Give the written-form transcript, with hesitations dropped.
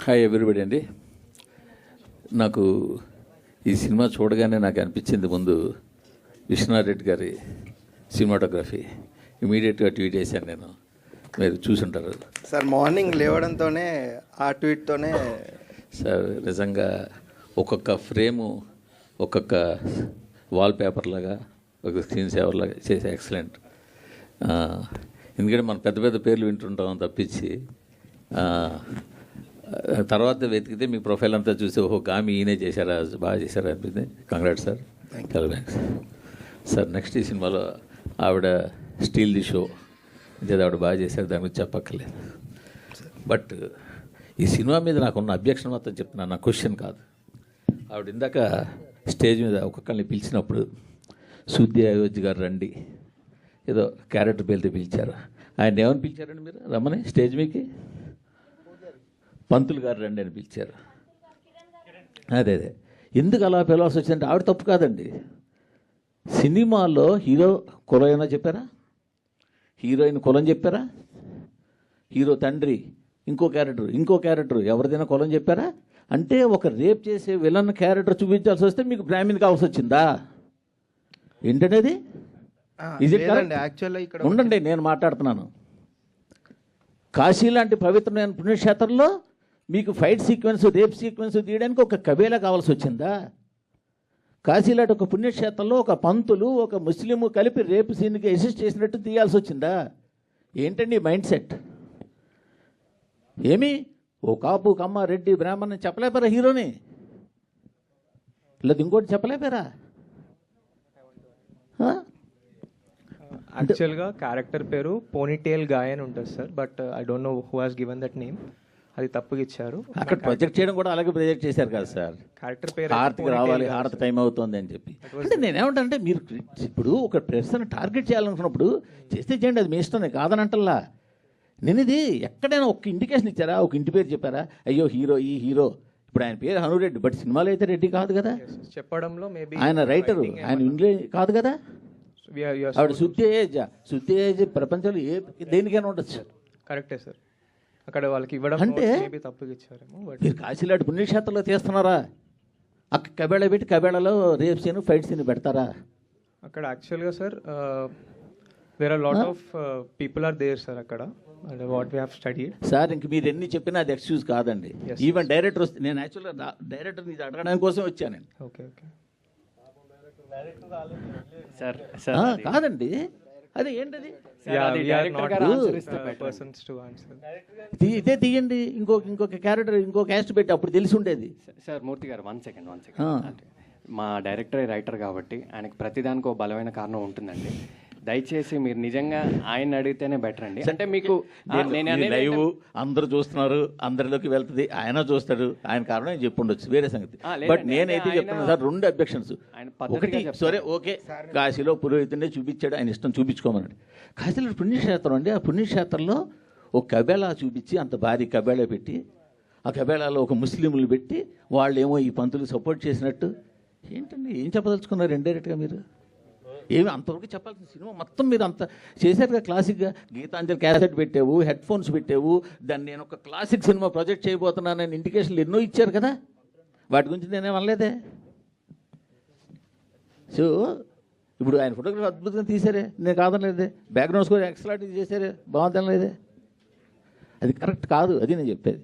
Hi everybody అండి. నాకు ఈ సినిమా చూడగానే నాకు అనిపించింది ముందు విశ్వనాథ్ గారి సినిమాటోగ్రఫీ. ఇమీడియట్గా ట్వీట్ చేశాను నేను, మీరు చూసుంటారు సార్. మార్నింగ్ లేవడంతోనే ఆ ట్వీట్తోనే సార్ నిజంగా ఒక్కొక్క ఫ్రేము ఒక్కొక్క వాల్ పేపర్ లాగా ఒక స్క్రీన్ సేవర్ లాగా చేసే ఎక్సలెంట్. ఎందుకంటే మనం పెద్ద పెద్ద పేర్లు వింటుంటాం తప్పించి తర్వాత వెతికితే మీ ప్రొఫైల్ అంతా చూసి ఓహో గామి ఈయనే చేశారా, బాగా చేశారా అనిపించింది. Congrats sir. Thanks sir. Next ఈ సినిమాలో ఆవిడ స్టీల్ ది షో అంటే ఆవిడ బాగా చేశారు, దాని గురించి చెప్పక్కర్లేదు. బట్ ఈ సినిమా మీద నాకున్న అబ్జెక్షన్ మొత్తం చెప్తున్నాను, నా క్వశ్చన్ కాదు. ఆవిడ ఇందాక స్టేజ్ మీద ఒక్కొక్కరిని పిలిచినప్పుడు సుద్ది అయోధ్య గారు రండి ఏదో క్యారెక్టర్ పేరుతో పిలిచారు. ఆయన ఏమని పిలిచారండి మీరు రమ్మని స్టేజ్ మీకి? పంతులు గారు రండి అని పిలిచారు. అదే ఎందుకు అలా పిలవాల్సి వచ్చిందంటే ఆవిడ తప్పు కాదండి. సినిమాలో హీరో కులం ఏమైనా చెప్పారా? హీరోయిన్ కులం చెప్పారా? హీరో తండ్రి ఇంకో క్యారెక్టర్ ఎవరిదైనా కులం చెప్పారా? అంటే ఒక రేప్ చేసే విలన్ క్యారెక్టర్ చూపించాల్సి వస్తే మీకు బ్రాహ్మణ్ కావాల్సి వచ్చిందా ఏంటనేది? ఉండండి, నేను మాట్లాడుతున్నాను. కాశీ లాంటి పవిత్రమైన పుణ్యక్షేత్రంలో మీకు ఫైట్ సీక్వెన్స్, రేప్ సీక్వెన్స్ తీయడానికి ఒక కబేలా కావాల్సి వచ్చిందా? కాశీ లాంటి ఒక పుణ్యక్షేత్రంలో ఒక పంతులు ఒక ముస్లిము కలిపి రేపు సీన్కి అసిస్ట్ చేసినట్టు తీయాల్సి వచ్చిందా? ఏంటండి మైండ్ సెట్? ఏమి ఓ కాపు కమ్మ రెడ్డి బ్రాహ్మణ్ చెప్పలేపారా హీరోని? లేదా ఇంకోటి చెప్పలేపారా? యాక్చువల్గా క్యారెక్టర్ పేరు పోనీటేల్ గాయ్ అని ఉంటుంది sir, but I don't know who has given that name. అది తప్పుగా ఇచ్చారు. అక్కడ ప్రొజెక్ట్ చేయడం కూడా అలాగే ప్రొజెక్ట్ చేశారు కదా సార్. క్యారెక్టర్ పేరు హారతికి రావాలి, హారతి టైం అవుతుంది అని చెప్పి. అంటే నేనేమంటానంటే మీరు ఇప్పుడు ఒక పర్సన్ టార్గెట్ చేయాలనుకున్నప్పుడు చేస్తే చేయండి, అది మీ ఇష్టం, కాదనంటల్లా. నేను ఇది ఎక్కడైనా ఒక ఇండికేషన్ ఇచ్చారా? ఒక ఇంటి పేరు చెప్పారా? అయ్యో హీరో ఈ హీరో, ఇప్పుడు ఆయన పేరు హనురెడ్డి, బట్ సినిమాలో అయితే రెడ్డి కాదు కదా. చెప్పడంలో ఆయన రైటరు, ఆయన ఇంగ్లీష్ కాదు కదా. ఆవిడ శుద్ధి ఏజ్ ప్రపంచంలో దేనికైనా ఉండొచ్చు. కరెక్టే సార్. అక్కడ వాళ్ళకి ఇవ్వడం అంటే తప్పుగా ఇచ్చారేమో. మీరు కాశీలాంటి పుణ్యక్షేత్రంలో తీస్తున్నారా? అక్కడ కబేళ పెట్టి కబేళలో రేప్ సీన్ ఫైట్ సీన్ పెడతారా? అక్కడ యాక్చువల్గా sir there are lot of people are there sir అక్కడ, what we have studied sir. ఇంక మీరు ఎన్ని చెప్పినా అది ఎక్స్క్యూజ్ కాదండి. ఈవెన్ డైరెక్టర్ వస్తే, నేను యాక్చువల్గా డైరెక్టర్ ఇది అడగడానికి కోసం వచ్చాను నేను. ఓకే కాదండి, అది ఏంటది? ఇదే తీయండి, ఇంకొక క్యారెక్టర్ ఇంకో క్యాస్ట్ పెట్టి అప్పుడు తెలిసి ఉండేది. సార్ మూర్తి గారు, వన్ సెకండ్. మా డైరెక్టర్ రైటర్ కాబట్టి ఆయనకి ప్రతిదానికి ఒక బలమైన కారణం ఉంటుందండి. దయచేసి మీరు నిజంగా ఆయన అడిగితేనే బెటర్ అండి. అంటే మీకు లైవ్ అందరూ చూస్తున్నారు, అందరిలోకి వెళ్తుంది, ఆయన చూస్తాడు, ఆయన కారణం చెప్పి ఉండొచ్చు, వేరే సంగతి. బట్ నేనైతే చెప్తున్నాను సార్, రెండు అబ్జెక్షన్స్. ఒకటి సరే ఓకే, కాశీలో పురోహితుడినే చూపించాడు, ఆయన ఇష్టం చూపించుకోమన్నాడు. కాశీలో పుణ్యక్షేత్రం అండి, ఆ పుణ్యక్షేత్రంలో ఒక కబేళా చూపించి అంత భారీ కబేళా పెట్టి ఆ కబేళాలో ఒక ముస్లింలు పెట్టి వాళ్ళేమో ఈ పంతులు సపోర్ట్ చేసినట్టు ఏంటండి? ఏం చెప్పదలుచుకున్నారు ఇండైరెక్ట్గా మీరు? ఏమి అంతవరకు చెప్పాల్సిన సినిమా మొత్తం మీరు అంత చేశారుగా. క్లాసిక్గా గీతాంజలి క్యాసెట్ పెట్టావు, హెడ్ ఫోన్స్ పెట్టావు, దాన్ని నేను ఒక క్లాసిక్ సినిమా ప్రొజెక్ట్ చేయబోతున్నానని ఇండికేషన్లు ఎన్నో ఇచ్చారు కదా, వాటి గురించి నేనేం అనలేదే. సో ఇప్పుడు ఆయన ఫోటోగ్రఫీ అద్భుతంగా తీశారే, నేను కాదనలేదే. బ్యాక్గ్రౌండ్ స్కోర్ ఎక్సలెంట్ చేశారే, బాగుందనలేదే. అది కరెక్ట్ కాదు, అది నేను చెప్పేది.